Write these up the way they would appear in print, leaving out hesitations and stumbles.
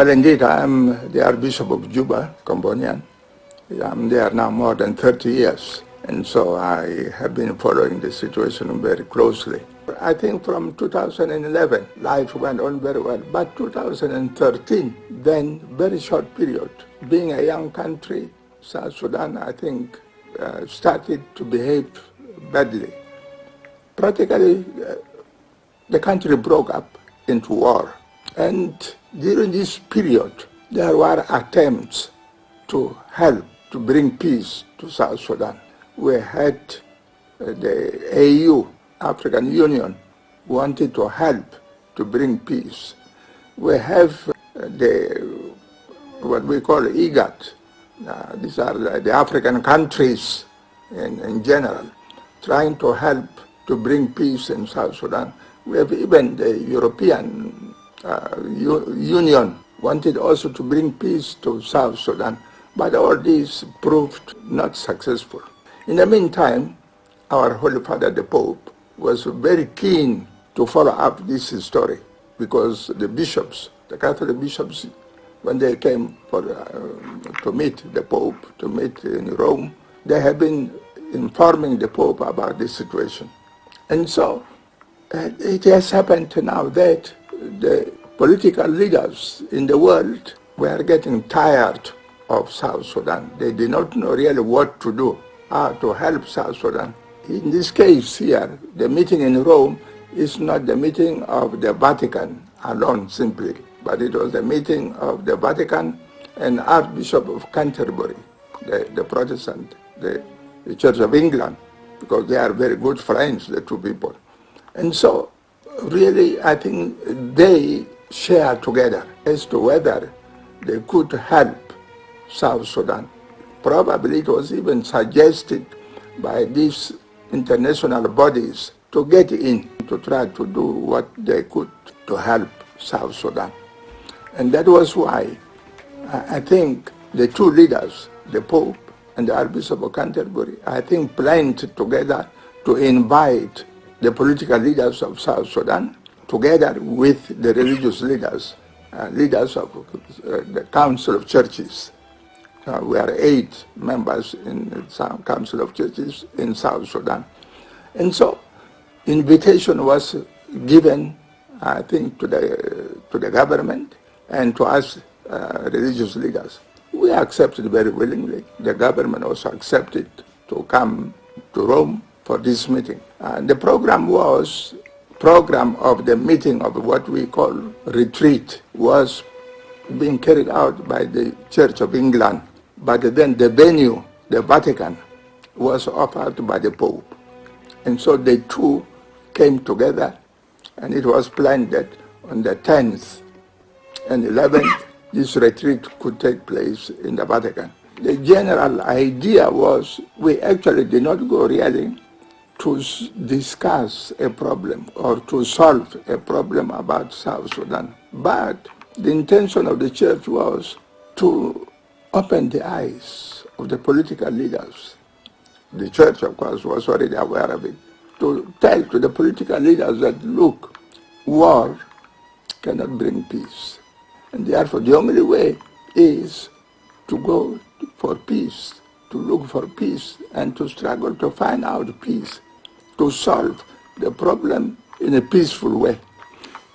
Well, indeed, I am the Archbishop of Juba, Cambodian. I'm there now more than 30 years, and so I have been following the situation very closely. I think from 2011, life went on very well, but 2013, then very short period. Being a young country, South Sudan, I think, started to behave badly. Practically, the country broke up into war. And during this period, there were attempts to help to bring peace to South Sudan. We had the AU, African Union, wanted to help to bring peace. We have what we call IGAD. These are the African countries in general, trying to help to bring peace in South Sudan. We have even the European Union wanted also to bring peace to South Sudan, but all these proved not successful. In the meantime, our Holy Father, the Pope, was very keen to follow up this story, because the bishops, the Catholic bishops, when they came to meet the Pope, to meet in Rome, they have been informing the Pope about this situation. And so it has happened now that the political leaders in the world were getting tired of South Sudan. They did not know really what to do, how to help South Sudan. In this case here, the meeting in Rome is not the meeting of the Vatican alone simply, but it was the meeting of the Vatican and Archbishop of Canterbury, the Protestant, the Church of England, because they are very good friends, the two people. And so, really, I think they share together as to whether they could help South Sudan. Probably it was even suggested by these international bodies to get in, to try to do what they could to help South Sudan. And that was why I think the two leaders, the Pope and the Archbishop of Canterbury, I think planned together to invite the political leaders of South Sudan together with the religious leaders, leaders of the Council of Churches. We are 8 members in the Council of Churches in South Sudan. And so invitation was given, I think, to the government and to us religious leaders. We accepted very willingly. The government also accepted to come to Rome for this meeting. The program of the meeting of what we call retreat was being carried out by the Church of England, but then the venue, the Vatican, was offered by the Pope. And so the two came together, and it was planned that on the 10th and 11th, this retreat could take place in the Vatican. The general idea was we actually did not go really to discuss a problem or to solve a problem about South Sudan. But the intention of the church was to open the eyes of the political leaders. The church, of course, was already aware of it. To tell to the political leaders that, look, war cannot bring peace. And therefore, the only way is to go for peace, to look for peace, and to struggle to find out peace, to solve the problem in a peaceful way.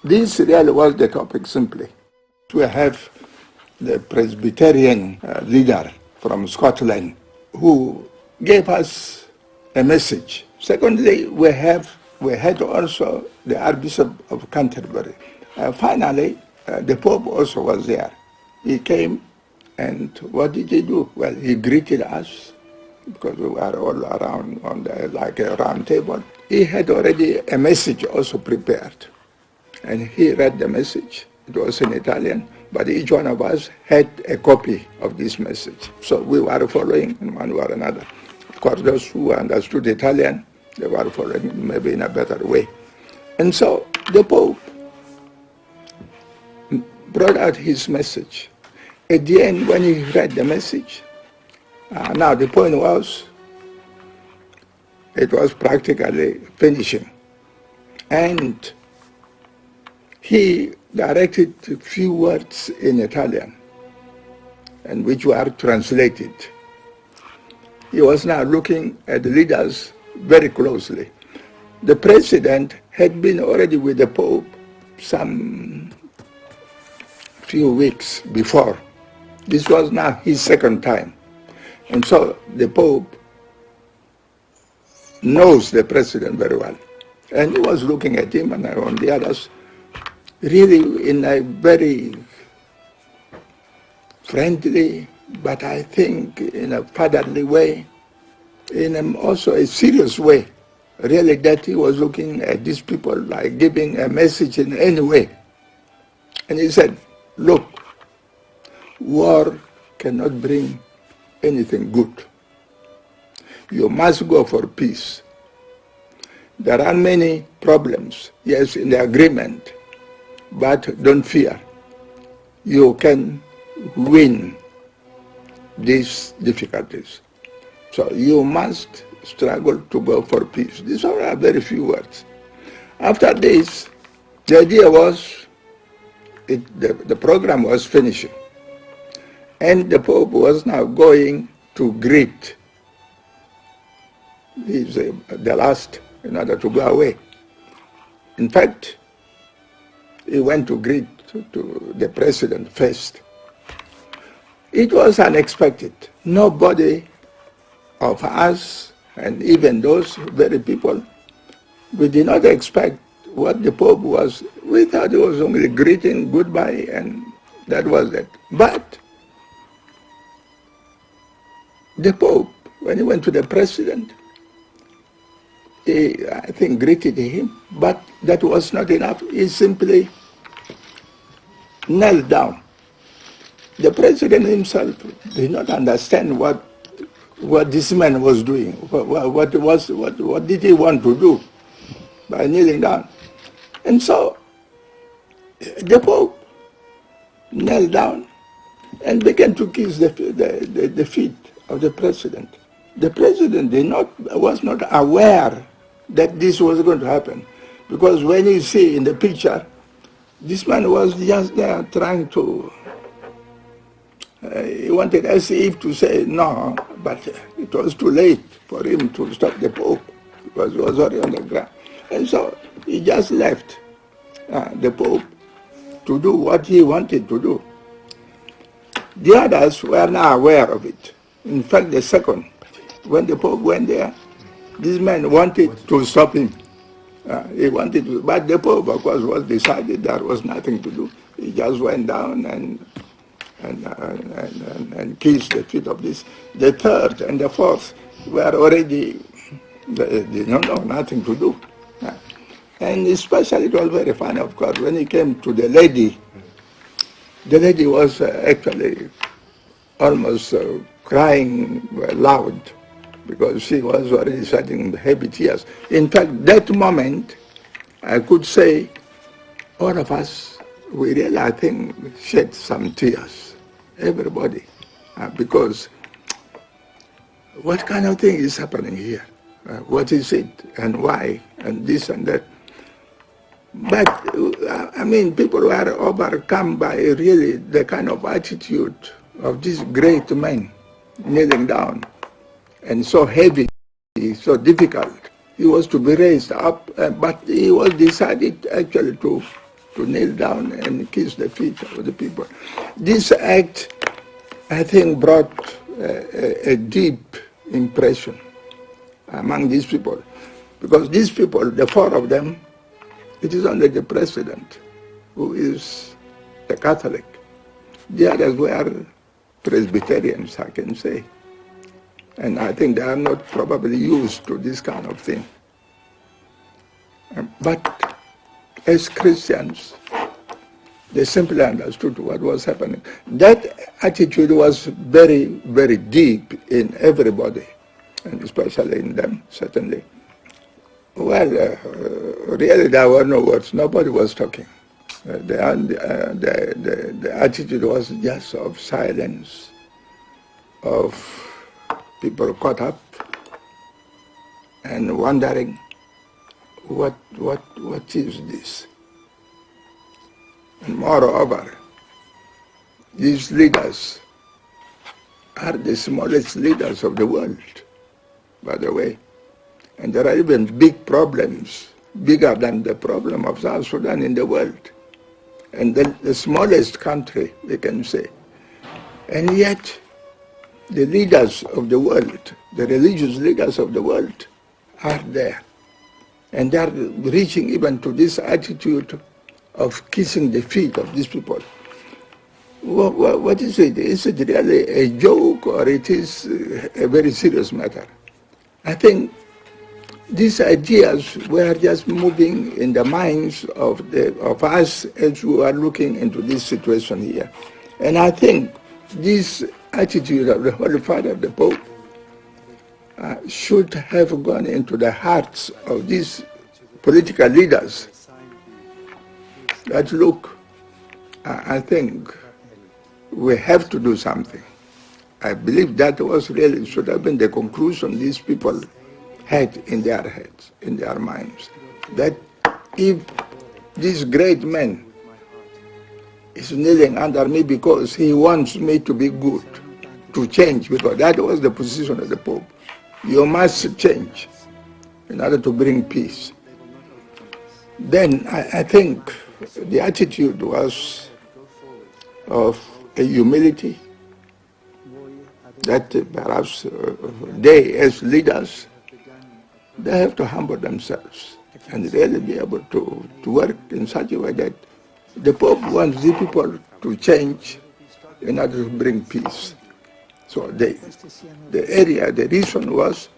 This really was the topic simply. We have the Presbyterian leader from Scotland who gave us a message. Secondly, we had also the Archbishop of Canterbury. Finally, the Pope also was there. He came, and what did he do? Well, he greeted us, because we were all around on like a round table. He had already a message also prepared, and he read the message. It was in Italian, but each one of us had a copy of this message. So we were following in one way or another. Of course, those who understood Italian, they were following maybe in a better way. And so the Pope brought out his message. At the end, when he read the message, now the point was, it was practically finishing. And he directed a few words in Italian, and which were translated. He was now looking at the leaders very closely. The president had been already with the Pope some few weeks before. This was now his second time. And so the Pope knows the president very well. And he was looking at him and on the others, really in a very friendly, but I think in a fatherly way, in also a serious way, really, that he was looking at these people like giving a message in any way. And he said, look, war cannot bring anything good. You must go for peace. There are many problems, yes, in the agreement, but don't fear. You can win these difficulties. So you must struggle to go for peace. These are very few words. After this, the idea was, the program was finishing. And the Pope was now going to greet the last in order to go away. In fact, he went to greet to the president first. It was unexpected. Nobody of us, and even those very people, we did not expect what the Pope was. We thought it was only greeting, goodbye, and that was it. But the Pope, when he went to the president, he, I think, greeted him, but that was not enough. He simply knelt down. The president himself did not understand what this man was doing. What did he want to do by kneeling down? And so the Pope knelt down and began to kiss the feet of the president. The president was not aware that this was going to happen, because when you see in the picture, this man was just there trying to, he wanted as if to say no, but it was too late for him to stop the Pope, because he was already on the ground. And so he just left the Pope to do what he wanted to do. The others were not aware of it. In fact, the second, when the Pope went there, this man wanted to stop him. He wanted to, but the Pope, of course, was decided there was nothing to do. He just went down and kissed the feet of this. The third and the fourth were already, they don't know, nothing to do. And especially, it was very funny, of course, when he came to the lady was actually almost crying loud, because she was already shedding heavy tears. In fact, that moment, I could say, all of us, we really, I think, shed some tears, everybody, because what kind of thing is happening here? What is it, and why, and this and that? But, I mean, people were overcome by really the kind of attitude of this great man kneeling down, and so heavy, so difficult. He was to be raised up, but he was decided actually to kneel down and kiss the feet of the people. This act, I think, brought a deep impression among these people, because these people, the four of them, it is only the president who is a Catholic. The others were Presbyterians, I can say. And I think they are not probably used to this kind of thing. But as Christians, they simply understood what was happening. That attitude was very, very deep in everybody, and especially in them, certainly. Well, really there were no words. Nobody was talking. The attitude was just of silence, of people caught up and wondering, what is this? And moreover, these leaders are the smallest leaders of the world, by the way. And there are even big problems, bigger than the problem of South Sudan in the world. And the smallest country, we can say. And yet, the leaders of the world, the religious leaders of the world, are there. And they are reaching even to this attitude of kissing the feet of these people. What is it? Is it really a joke, or it is a very serious matter? I think these ideas were just moving in the minds of us as we are looking into this situation here. And I think this attitude of the Holy Father, the Pope, should have gone into the hearts of these political leaders. That look, I think we have to do something. I believe that was really should have been the conclusion these people had in their heads, in their minds. That if this great man is kneeling under me because he wants me to be good, to change, because that was the position of the Pope. You must change in order to bring peace. Then I think the attitude was of a humility that perhaps they as leaders, they have to humble themselves and really be able to work in such a way that the Pope wants the people to change in order to bring peace. So the reason was,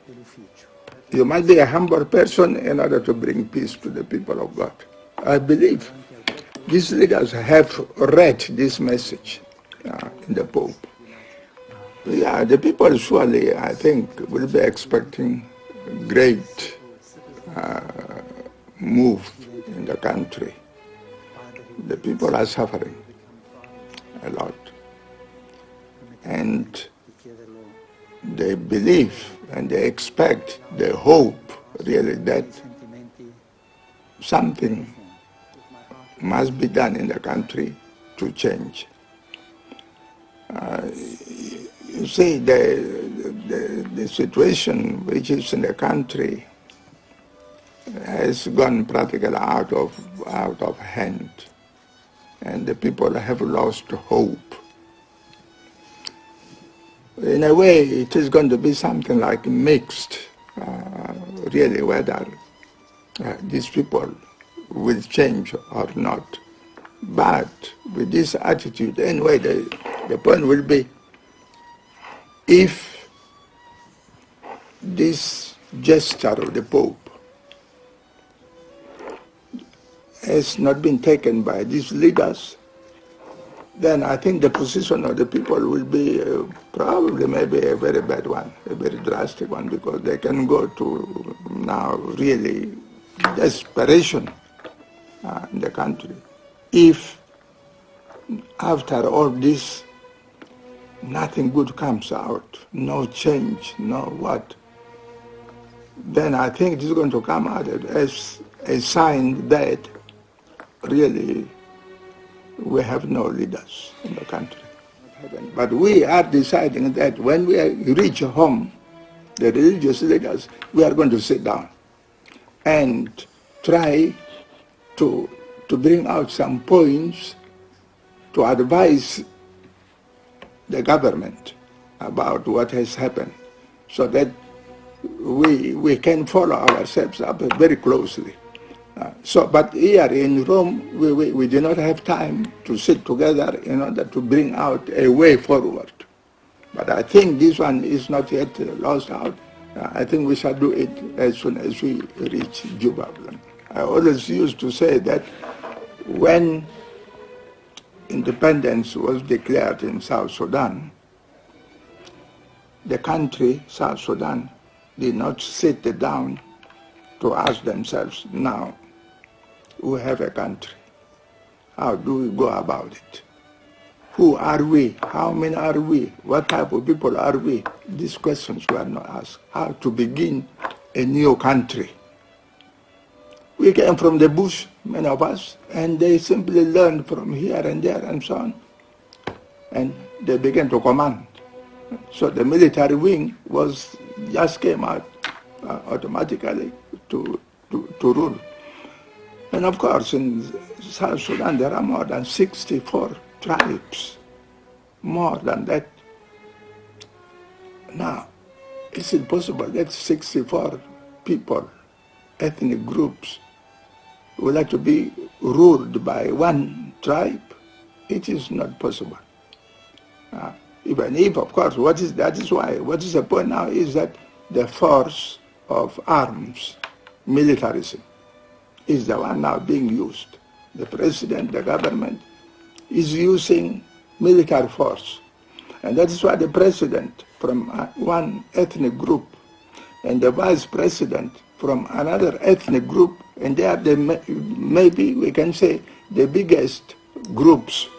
you must be a humble person in order to bring peace to the people of God. I believe these leaders have read this message in the Pope. Yeah, the people surely, I think, will be expecting great move in the country. The people are suffering a lot. And they believe and they expect, they hope really that something must be done in the country to change. You see, the situation which is in the country has gone practically out of hand, and the people have lost hope. In a way, it is going to be something like mixed, really, whether these people will change or not. But with this attitude, anyway, the point will be, if this gesture of the Pope has not been taken by these leaders, then I think the position of the people will be probably maybe a very bad one, a very drastic one, because they can go to now really desperation in the country. If after all this nothing good comes out, no change, no what, then I think this is going to come out as a sign that really we have no leaders in the country. But we are deciding that when we reach home, the religious leaders, we are going to sit down and try to bring out some points to advise the government about what has happened, so that we can follow ourselves up very closely. But here in Rome, we do not have time to sit together in order to bring out a way forward. But I think this one is not yet lost out. I think we shall do it as soon as we reach Juba. I always used to say that when independence was declared in South Sudan, the country, South Sudan, did not sit down to ask themselves, now we have a country. How do we go about it? Who are we? How many are we? What type of people are we? These questions were not asked. How to begin a new country. We came from the bush many of us, and they simply learned from here and there and so on. And they began to command. So the military wing just came out automatically to rule. And of course, in South Sudan, there are more than 64 tribes, more than that. Now, is it possible that 64 people, ethnic groups, would like to be ruled by one tribe? It is not possible. Even if, of course, that is why, what is the point now is that the force of arms, militarism, is the one now being used. The president, the government, is using military force. And that is why the president from one ethnic group and the vice president from another ethnic group, and they are maybe we can say the biggest groups,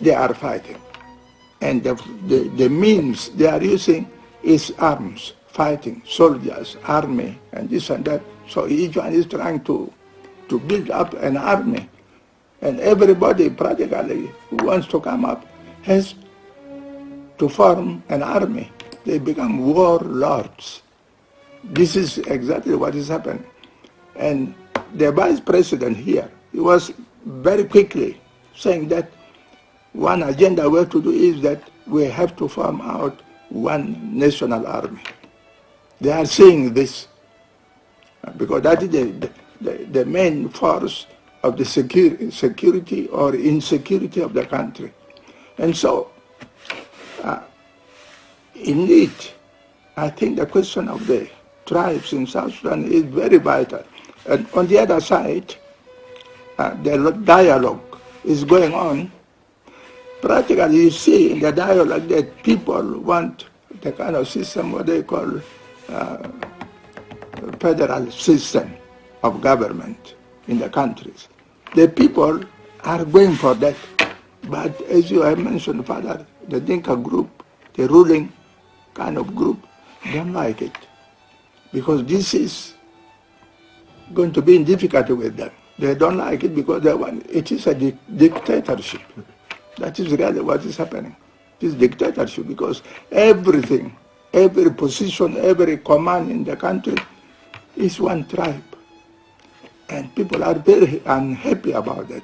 they are fighting. And the means they are using is arms, fighting, soldiers, army, and this and that. So each one is trying to build up an army. And everybody practically who wants to come up has to form an army. They become warlords. This is exactly what is happening. And the vice president here, he was very quickly saying that one agenda we have to do is that we have to form out one national army. They are saying this because that is the main force of the security or insecurity of the country. And so, indeed, I think the question of the tribes in South Sudan is very vital. And on the other side, the dialogue is going on. Practically, you see in the dialogue that people want the kind of system what they call federal system of government in the countries. The people are going for that. But as you have mentioned, Father, the Dinka group, the ruling kind of group, don't like it. Because this is going to be in difficulty with them. They don't like it because it is a dictatorship. That is really what is happening. It is dictatorship because everything, every position, every command in the country is one tribe. And people are very unhappy about it.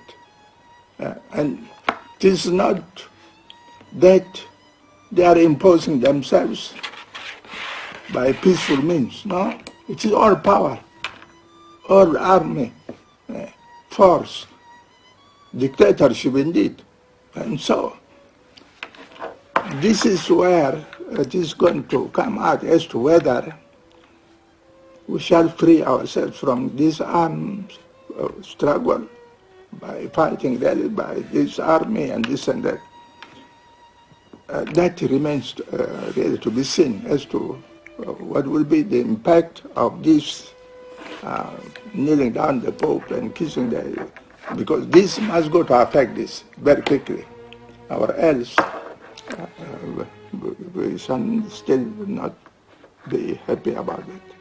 And it is not that they are imposing themselves by peaceful means. No, it is all power, all army, force, dictatorship indeed. And so, this is where it is going to come out as to whether we shall free ourselves from this armed struggle by fighting really by this army and this and that. That remains really to be seen as to what will be the impact of this kneeling down the Pope and kissing the... Because this must go to affect this very quickly, or else we shall still not be happy about it.